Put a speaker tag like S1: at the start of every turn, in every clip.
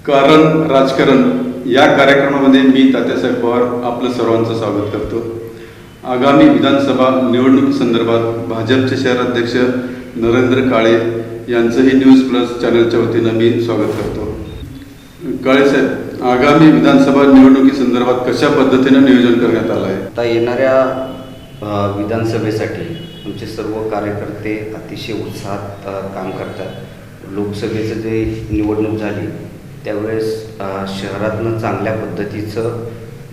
S1: कारण राजकारण या कार्यक्रमामध्ये मी तात्यासाहेब पवार आपलं सर्वांचं स्वागत करतो. आगामी विधानसभा निवडणुकीसंदर्भात भाजपचे शहराध्यक्ष नरेंद्र काळे यांचंही न्यूज प्लस चॅनलच्या वतीनं मी स्वागत करतो. काळे साहेब, आगामी विधानसभा निवडणुकीसंदर्भात कशा पद्धतीनं नियोजन करण्यात आलं आहे?
S2: आता येणाऱ्या विधानसभेसाठी आमचे सर्व कार्यकर्ते अतिशय उत्साहात काम करतात. लोकसभेचं जे निवडणूक झाली त्यावेळेस शहरातनं चांगल्या पद्धतीचं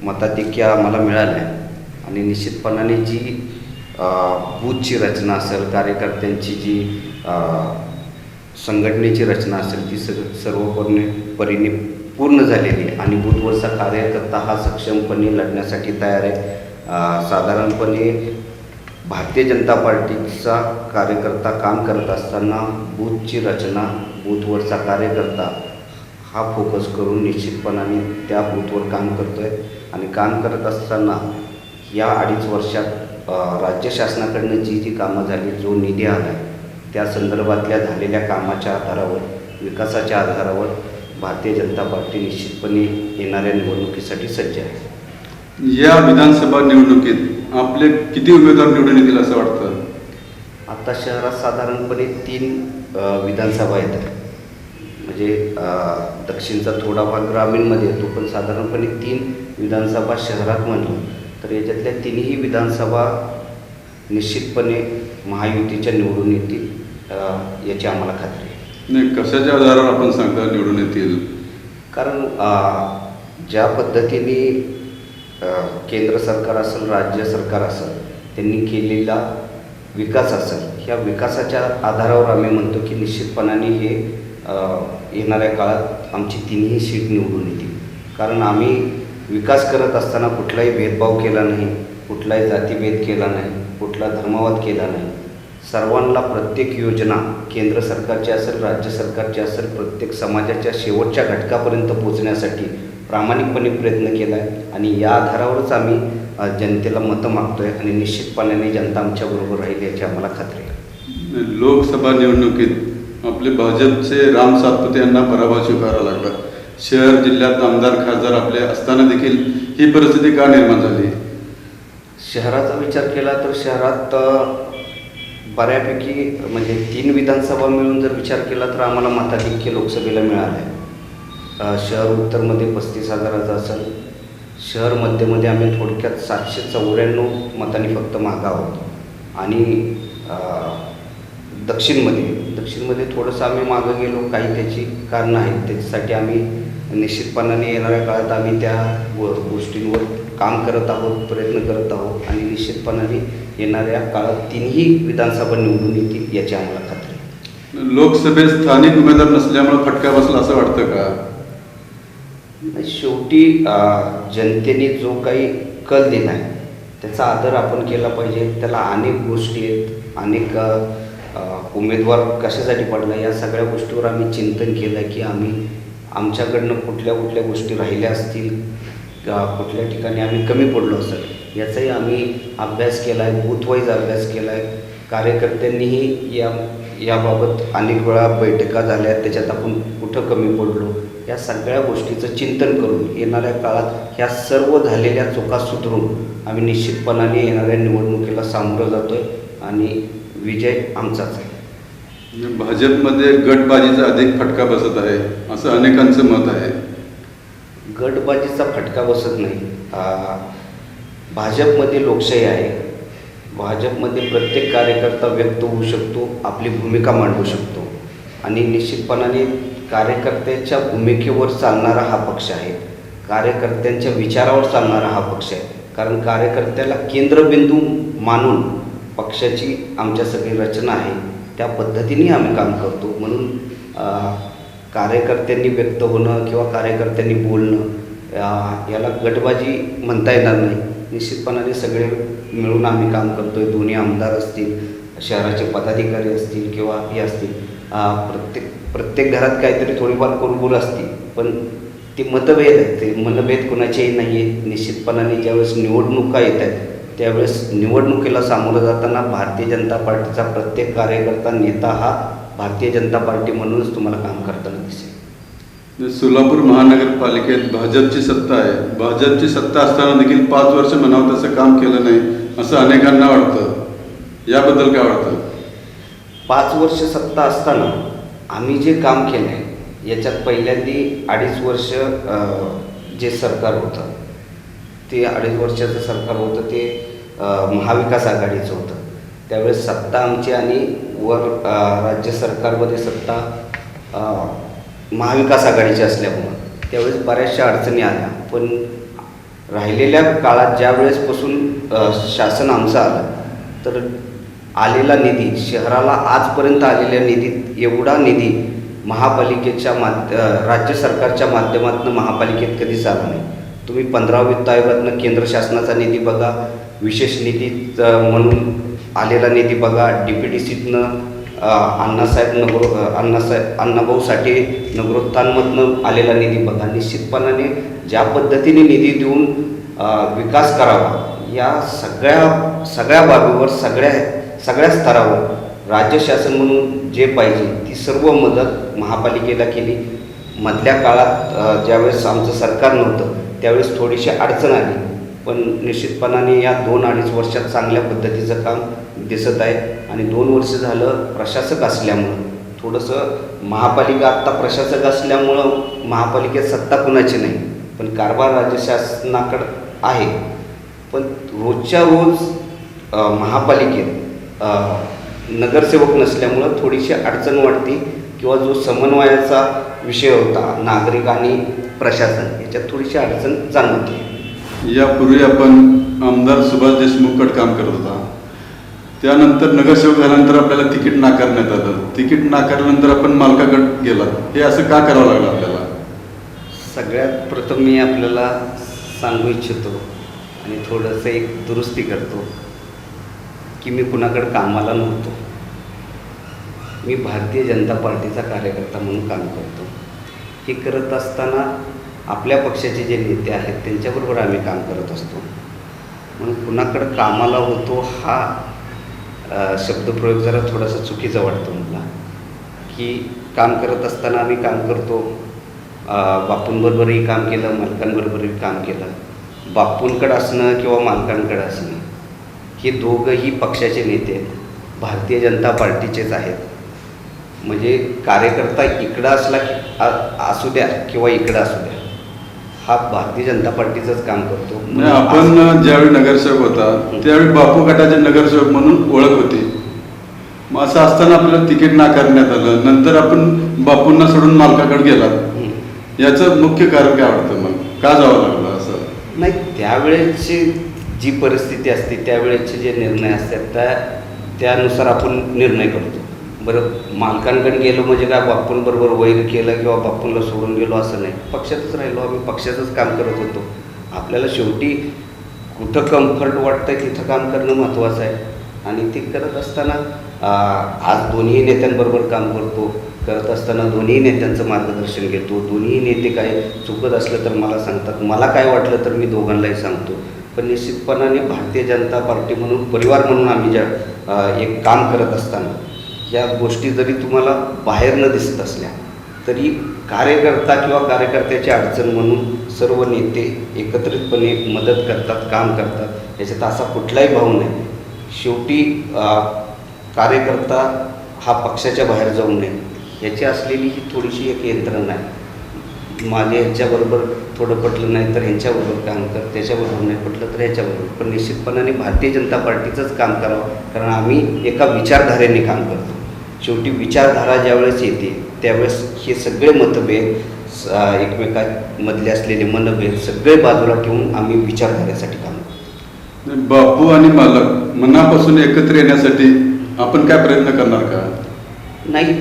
S2: मताधिक्य आम्हाला मिळालं आहे आणि निश्चितपणाने जी बूथची रचना असेल, कार्यकर्त्यांची जी संघटनेची रचना असेल ती सर्व परीने पूर्ण झालेली आहे आणि बूथवरचा कार्यकर्ता हा सक्षमपणे लढण्यासाठी तयार आहे. साधारणपणे भारतीय जनता पार्टीचा कार्यकर्ता काम करत असताना बूथची रचना, बूथवरचा कार्यकर्ता हा फोकस करून निश्चितपणाने त्या बूथवर काम करतो आहे आणि काम करत असताना या 2.5 वर्षात राज्य शासनाकडनं जी कामं झाली, जो निधी आला आहे त्या संदर्भातल्या झालेल्या कामाच्या आधारावर, विकासाच्या आधारावर भारतीय जनता पार्टी निश्चितपणे येणाऱ्या निवडणुकीसाठी सज्ज आहे.
S1: या विधानसभा निवडणुकीत आपले किती उमेदवार निवडून येतील असं वाटतं?
S2: आता शहरात साधारणपणे 3 विधानसभा येतात. म्हणजे दक्षिणचा थोडा भाग ग्रामीणमध्ये येतो, पण साधारणपणे 3 विधानसभा शहरात म्हणलं तर याच्यातल्या 3ही विधानसभा निश्चितपणे महायुतीच्या निवडून येतील याची आम्हाला खात्री आहे.
S1: नाही, कशाच्या आधारावर आपण सांगता निवडून येतील?
S2: कारण ज्या पद्धतीने केंद्र सरकार असेल, राज्य सरकार असेल, त्यांनी केलेला विकास असेल, ह्या विकासाच्या आधारावर आम्ही म्हणतो की निश्चितपणाने हे येणाऱ्या काळात आमची 3ही सीट निवडून येतील. कारण आम्ही विकास करत असताना कुठलाही भेदभाव केला नाही, कुठलाही जातीभेद केला नाही, कुठला धर्मवाद केला नाही. सर्वांना प्रत्येक योजना केंद्र सरकारची असेल, राज्य सरकारची असेल, प्रत्येक समाजाच्या शेवटच्या घटकापर्यंत पोचण्यासाठी प्रामाणिकपणे प्रयत्न केला आहे आणि या आधारावरच आम्ही जनतेला मतं मागतो आहे आणि निश्चितपणाने जनता आमच्याबरोबर राहील याची आम्हाला खात्री आहे.
S1: लोकसभा निवडणुकीत आपले भाजपचे राम सातपुते यांना पराभव स्वीकारावा लागला. शहर जिल्ह्यात आमदार खासदार आपले असताना देखील ही परिस्थिती का निर्माण झाली?
S2: शहराचा विचार केला तर शहरात बऱ्यापैकी म्हणजे 3 विधानसभा मिळून जर विचार केला तर आम्हाला मताधिक्य लोकसभेला मिळालं आहे. शहर उत्तरमध्ये 35,000 असेल, शहर मध्यमध्ये आम्ही थोडक्यात 794 मतांनी फक्त मागं आहोत आणि दक्षिणमध्ये थोडंसं आम्ही मागं गेलो. काही त्याची कारणं आहेत, त्याच्यासाठी आम्ही निश्चितपणाने येणाऱ्या काळात आम्ही त्या गोष्टींवर काम करत आहोत, प्रयत्न करत आहोत आणि निश्चितपणाने येणाऱ्या काळात 3ही विधानसभा निवडून येतील याची आम्हाला खात्री आहे.
S1: लोकसभेत स्थानिक उमेदवार नसल्यामुळे फटका बसला असं वाटतं का?
S2: शेवटी जनतेने जो काही कल दिला आहे त्याचा आदर आपण केला पाहिजे. त्याला अनेक गोष्टी आहेत, अनेक उमेदवार कशासाठी पडला या सगळ्या गोष्टीवर आम्ही चिंतन केलं की आम्ही आमच्याकडनं कुठल्या गोष्टी राहिल्या असतील, कुठल्या ठिकाणी आम्ही कमी पडलो असेल याचाही आम्ही अभ्यास केला आहे, बूथवाईज अभ्यास केला आहे. कार्यकर्त्यांनीही याबाबत अनेक वेळा बैठका झाल्या, त्याच्यात आपण कुठं कमी पडलो या सगळ्या गोष्टीचं चिंतन करून येणाऱ्या काळात ह्या सर्व झालेल्या चुका सुधारून आम्ही निश्चितपणाने येणाऱ्या निवडणुकीला सामोरं जातो आहे आणि विजय आमचाच आहे.
S1: भाजपमध्ये गटबाजीचा अधिक फटका बसत आहे असं अनेकांचं मत आहे.
S2: गटबाजीचा फटका बसत नाही. भाजपमध्ये लोकशाही आहे. भाजपमध्ये प्रत्येक कार्यकर्ता व्यक्त होऊ शकतो, आपली भूमिका मांडू शकतो आणि निश्चितपणाने कार्यकर्त्याच्या भूमिकेवर चालणारा हा पक्ष आहे, कार्यकर्त्यांच्या विचारावर चालणारा हा पक्ष आहे. कारण कार्यकर्त्याला केंद्रबिंदू मानून पक्षाची आमच्या सगळी रचना आहे, त्या पद्धतीने आम्ही काम करतो. म्हणून कार्यकर्त्यांनी व्यक्त होणं किंवा कार्यकर्त्यांनी बोलणं याला गटबाजी म्हणता येणार नाही. निश्चितपणाने सगळे मिळून आम्ही काम करतो आहे. दोन्ही आमदार असतील, शहराचे पदाधिकारी असतील किंवा हे असतील, प्रत्येक घरात काहीतरी थोडीफार कुरबुर असतील, पण ते मतभेद आहेत, ते मनभेद कुणाचेही नाही आहे. निश्चितपणाने ज्यावेळेस निवडणुका येत आहेत त्यावेळेस निवडणुकीला सामोरं जाताना भारतीय जनता पार्टीचा प्रत्येक कार्यकर्ता, नेता हा भारतीय जनता पार्टी म्हणूनच तुम्हाला काम करताना दिसेल.
S1: सोलापूर महानगरपालिकेत भाजपची सत्ता आहे. भाजपची सत्ता असताना देखील 5 वर्ष म्हणावं तसं काम केलं नाही असं अनेकांना वाटतं. याबद्दल काय वाटतं?
S2: 5 वर्ष सत्ता असताना आम्ही जे काम केलं आहे याच्यात पहिल्यांदी 2.5 वर्ष जे सरकार होतं ते 2.5 वर्षाचं सरकार होतं ते महाविकास आघाडीचं होतं. त्यावेळेस सत्ता आमची आणि वर राज्य सरकारमध्ये सत्ता महाविकास आघाडीची असल्यामुळं त्यावेळेस बऱ्याचशा अडचणी आल्या. पण राहिलेल्या काळात ज्या वेळेसपासून शासन आमचं आलं तर आलेला निधी शहराला आजपर्यंत आलेल्या निधीत एवढा निधी महापालिकेच्या राज्य सरकारच्या माध्यमातून महापालिकेत कधीच आला नाही. तुम्ही 15 वित्त आयोगातनं केंद्र शासनाचा निधी बघा, विशेष निधी म्हणून आलेला निधी बघा, DPTCतनं अण्णाभाऊ साठे नगरोत्थानमधनं आलेला निधी बघा. निश्चितपणाने ज्या पद्धतीने निधी देऊन विकास करावा या सगळ्या बाबीवर सगळ्या स्तरावर राज्य शासन म्हणून जे पाहिजे ती सर्व मदत महापालिकेला केली. मधल्या काळात ज्यावेळेस आमचं सरकार नव्हतं त्यावेळेस थोडीशी अडचण आली, पण निश्चितपणाने या 2-2.5 वर्षात चांगल्या पद्धतीचं काम दिसत आहे. आणि 2 वर्ष झालं प्रशासक असल्यामुळं थोडंसं महापालिका आत्ता प्रशासक असल्यामुळं महापालिकेत सत्ता कुणाची नाही, पण कारभार राज्य शासनाकडं आहे. पण रोजच्या रोज महापालिकेत नगरसेवक नसल्यामुळं थोडीशी अडचण वाटते किंवा जो समन्वयाचा विषय होता नागरिक आणि प्रशासन याच्यात थोडीशी अडचण जाणवते.
S1: यापूर्वी आपण आमदार सुभाष देशमुखकडे काम करत होता. त्यानंतर नगरसेवक झाल्यानंतर आपल्याला तिकीट नाकारण्यात आलं. तिकीट नाकारल्यानंतर आपण मालकाकडे गेला. हे असं का करावं लागलं आपल्याला?
S2: सगळ्यात प्रथम मी आपल्याला सांगू इच्छितो आणि थोडंसं एक दुरुस्ती करतो की मी कुणाकडे कामाला नव्हतो. मी भारतीय जनता पार्टीचा कार्यकर्ता म्हणून काम करतो. हे करत असताना आपल्या पक्षाचे जे नेते आहेत त्यांच्याबरोबर आम्ही काम करत असतो. म्हणून कुणाकडं कामाला होतो हा शब्दप्रयोग जरा थोडासा चुकीचा वाटतो मला. की काम करत असताना आम्ही काम करतो, बापूंबरोबरही काम केलं, मालकांबरोबरही काम केलं. बापूंकडं असणं किंवा मालकांकडं असणं हे दोघंही पक्षाचे नेते आहेत, भारतीय जनता पार्टीचेच आहेत. म्हणजे कार्यकर्ता इकडं असू द्या किंवा इकडं असू द्या, हा भारतीय जनता पार्टीचंच काम करतो.
S1: आपण ज्यावेळी नगरसेवक होता त्यावेळी बापू गटाचे नगरसेवक म्हणून ओळख होती. मग असं असताना आपल्याला तिकीट नाकारण्यात आलं. नंतर आपण बापूंना सोडून मालकाकडे गेलात. याचं मुख्य कारण काय वाटतं? मग का जावं लागलं असं?
S2: नाही, त्यावेळेची जी परिस्थिती असते त्यावेळेचे जे निर्णय असतात त्यानुसार आपण निर्णय करतो. बरं, मालकांकडे गेलो म्हणजे काय बापूंबरोबर वैर केलं किंवा बापूंना सोडून गेलो असं नाही. पक्षातच राहिलो, आम्ही पक्षाचंच काम करत होतो. आपल्याला शेवटी कुठं कम्फर्ट वाटतं तिथं काम करणं महत्त्वाचं आहे. आणि ते करत असताना आज दोन्ही नेत्यांबरोबर काम करत असताना दोन्ही नेत्यांचं मार्गदर्शन घेतो. दोन्ही नेते काय चुकत असलं तर मला सांगतात, मला काय वाटलं तर मी दोघांनाही सांगतो. पण निश्चितपणाने भारतीय जनता पार्टी म्हणून परिवार म्हणून आम्ही एक काम करत असताना या गोष्टी जरी तुम्हाला बाहेर न दिसत असल्या तरी कार्यकर्ता किंवा कार्यकर्त्याची अडचण म्हणून सर्व नेते एकत्रितपणे मदत करतात, काम करतात. याच्यात असा कुठलाही भाव नाही. शेवटी कार्यकर्ता हा पक्षाच्या बाहेर जाऊ नये याची असलेली ही थोडीशी एक यंत्रणा आहे. माझे ह्याच्याबरोबर थोडं पटलं नाही तर ह्यांच्याबरोबर काम कर, त्याच्याबरोबर नाही पटलं तर ह्याच्याबरोबर. पण निश्चितपणाने भारतीय जनता पार्टीचंच काम करावं, कारण आम्ही एका विचारधारेने काम करतो. शेवटी विचारधारा ज्यावेळेस येते त्यावेळेस हे सगळे मतभेद एकमेकांमधले असलेले मनभेद सगळे बाजूला ठेवून आम्ही विचारधारेसाठी काम करतो.
S1: बापू आणि मालक मनापासून एकत्र येण्यासाठी आपण काय प्रयत्न करणार का?
S2: नाही,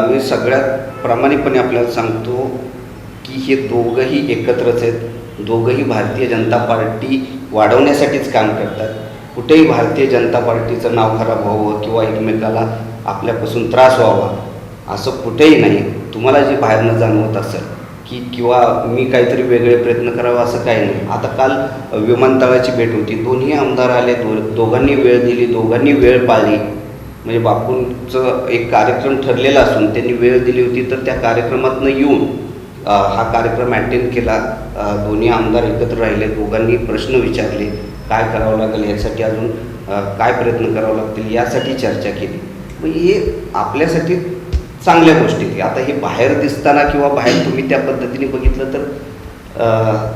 S2: मी सगळ्यात प्रामाणिकपणे आपल्याला सांगतो की हे दोघंही एकत्रच आहेत. दोघंही भारतीय जनता पार्टी वाढवण्यासाठीच काम करतात. कुठेही भारतीय जनता पार्टीचं नाव खराब व्हावं किंवा एकमेकाला आपल्यापासून त्रास व्हावा असं कुठेही नाही. तुम्हाला जे बाहेरनं जाणवत असेल की किंवा मी काहीतरी वेगळे प्रयत्न करावा असं काही नाही. आता काल विमानतळाची भेट होती, दोन्ही आमदार आले, दोघांनी वेळ दिली, दोघांनी वेळ पाळली. म्हणजे बापूंचं एक कार्यक्रम ठरलेला असून त्यांनी वेळ दिली होती तर त्या कार्यक्रमातनं येऊन हा कार्यक्रम अटेंड केला. दोन्ही आमदार एकत्र राहिले, दोघांनी प्रश्न विचारले, काय करावं लागेल यासाठी, अजून काय प्रयत्न करावं लागतील यासाठी चर्चा केली. मग हे आपल्यासाठी चांगल्या गोष्टी आहेत. आता हे बाहेर दिसताना किंवा बाहेर तुम्ही त्या पद्धतीने बघितलं तर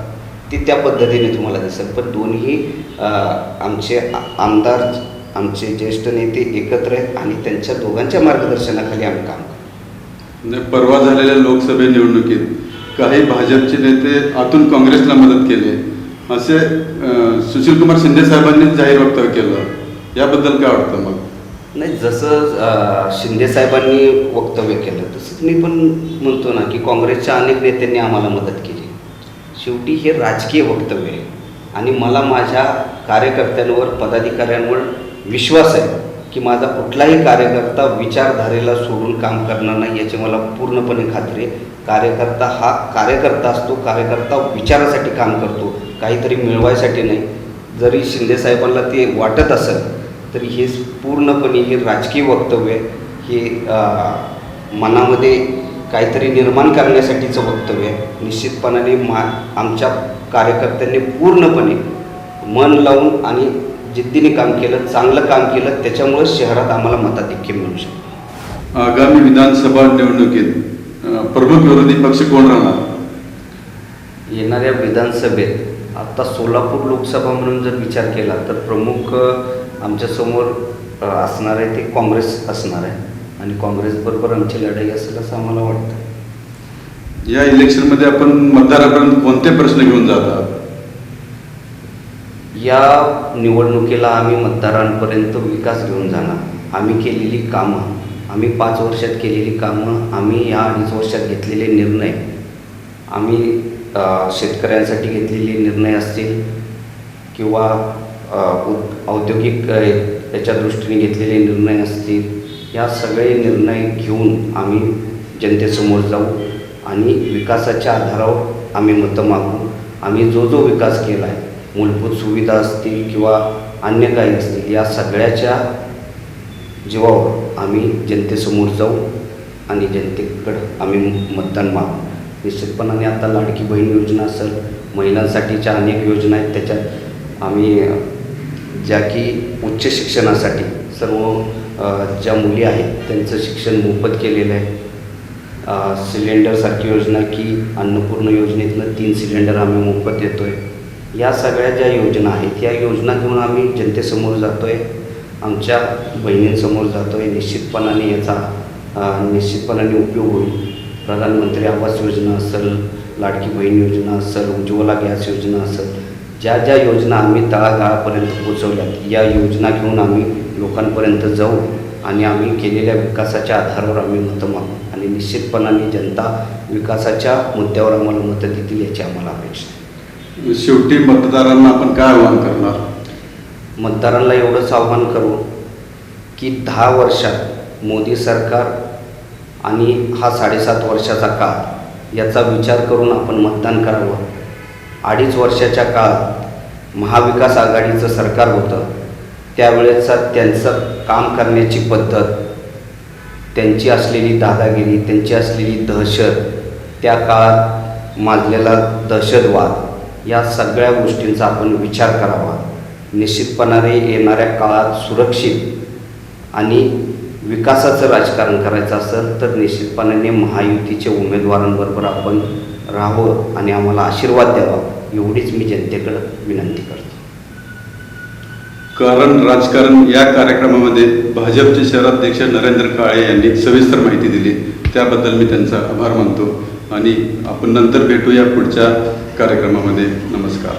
S2: ती त्या पद्धतीने तुम्हाला दिसेल, पण दोन्ही आमचे आमदार, आमचे ज्येष्ठ नेते एकत्र आहेत आणि त्यांच्या दोघांच्या मार्गदर्शनाखाली आम्ही काम करतो.
S1: परवा झालेल्या लोकसभा निवडणुकीत काही भाजपचे नेते आतून काँग्रेसला मदत केली असे सुशीलकुमार शिंदे साहेबांनी जाहीर वक्तव्य केलं. याबद्दल काय वाटतं मग?
S2: नाही, जसं शिंदे साहेबांनी वक्तव्य केलं तसंच मी पण म्हणतो ना की काँग्रेसच्या अनेक नेत्यांनी आम्हाला मदत केली. शेवटी हे राजकीय वक्तव्य आहे आणि मला माझ्या कार्यकर्त्यांवर, पदाधिकाऱ्यांवर विश्वास आहे की माझा कुठलाही कार्यकर्ता विचारधारेला सोडून काम करणार नाही याची मला पूर्णपणे खात्री आहे. कार्यकर्ता हा कार्यकर्ता असतो, कार्यकर्ता विचारासाठी काम करतो, काहीतरी मिळवायसाठी नाही. जरी शिंदेसाहेबांना ते वाटत असेल तरी हे पूर्णपणे हे राजकीय वक्तव्य आहे. हे मनामध्ये काहीतरी निर्माण करण्यासाठीचं वक्तव्य आहे. निश्चितपणाने आमच्या कार्यकर्त्यांनी पूर्णपणे मन लावून आणि जिद्दीने काम केलं, चांगलं काम केलं, त्याच्यामुळे शहरात आम्हाला मताधिक्य मिळू शकतो.
S1: आगामी विधानसभा निवडणुकीत प्रमुख विरोधी पक्ष कोण राहणार?
S2: येणाऱ्या विधानसभेत आता सोलापूर लोकसभा म्हणून जर विचार केला तर प्रमुख आमच्यासमोर असणार आहे ते काँग्रेस असणार आहे आणि काँग्रेसबरोबर आमची लढाई असेल असं आम्हाला वाटतं.
S1: या इलेक्शनमध्ये आपण मतदारापर्यंत कोणते प्रश्न घेऊन जातात?
S2: या निवडणुकीला आम्ही मतदारांपर्यंत विकास घेऊन जाणार. आम्ही केलेली कामं, आम्ही 5 वर्षात केलेली कामं, आम्ही या 2.5 वर्षात घेतलेले निर्णय, आम्ही शेतकऱ्यांसाठी घेतलेले निर्णय असतील किंवा औद्योगिक याच्या दृष्टीने घेतलेले निर्णय असतील, या सगळे निर्णय घेऊन आम्ही जनतेसमोर जाऊ आणि विकासाच्या आधारावर आम्ही मतं मागू. आम्ही जो जो विकास केला आहे, मूलभूत सुविधा असतील किंवा अन्य काही असतील, या सगळ्याच्या जीवावर आम्ही जनतेसमोर जाऊ आणि जनतेकडं आम्ही मतदान मागू. निश्चितपणाने आता लाडकी बहीण योजना असेल, महिलांसाठीच्या अनेक योजना आहेत, त्याच्यात आम्ही ज्या की उच्च शिक्षणासाठी सर्व ज्या मुली आहेत त्यांचं शिक्षण मोफत केलेलं आहे. सिलेंडरसारखी योजना की अन्नपूर्ण योजनेतनं 3 सिलेंडर आम्ही मोफत देतो आहे. या सगळ्या ज्या योजना आहेत या योजना घेऊन आम्ही जनतेसमोर जातो आहे, आमच्या बहिणींसमोर जातो आहे. निश्चितपणाने याचा निश्चितपणाने उपयोग होईल. प्रधानमंत्री आवास योजना असेल, लाडकी बहीण योजना असेल, उज्ज्वला गॅस योजना असेल, ज्या ज्या योजना आम्ही तळागाळापर्यंत पोचवल्यात, या योजना घेऊन आम्ही लोकांपर्यंत जाऊ आणि आम्ही केलेल्या विकासाच्या आधारावर आम्ही मतं मागू आणि निश्चितपणाने जनता विकासाच्या मुद्द्यावर आम्हाला मतं देतील याची आम्हाला अपेक्षा आहे.
S1: शेवटी मतदारांना आपण काय आवाहन करणार?
S2: मतदारांना एवढंच आव्हान करू की 10 वर्षात मोदी सरकार आणि हा 7.5 वर्षाचा काळ याचा विचार करून आपण मतदान करावं. 2.5 वर्षाच्या काळात महाविकास आघाडीचं सरकार होतं, त्यावेळेचा त्यांचं काम करण्याची पद्धत, त्यांची असलेली दादागिरी, त्यांची असलेली दहशत, त्या काळात माजलेला दहशतवाद, या सगळ्या गोष्टींचा आपण विचार करावा. निश्चितपणाने येणाऱ्या काळात सुरक्षित आणि विकासाचं राजकारण करायचं असेल तर निश्चितपणाने महायुतीच्या उमेदवारांबरोबर आपण राहावं आणि आम्हाला आशीर्वाद द्यावा, एवढीच मी जनतेकडे विनंती करतो.
S1: कारण राजकारण या कार्यक्रमामध्ये भाजपचे शहराध्यक्ष नरेंद्र काळे यांनी सविस्तर माहिती दिली, त्याबद्दल मी त्यांचा आभार मानतो आणि आपण नंतर भेटूया पुढच्या कार्यक्रमामध्ये. नमस्कार.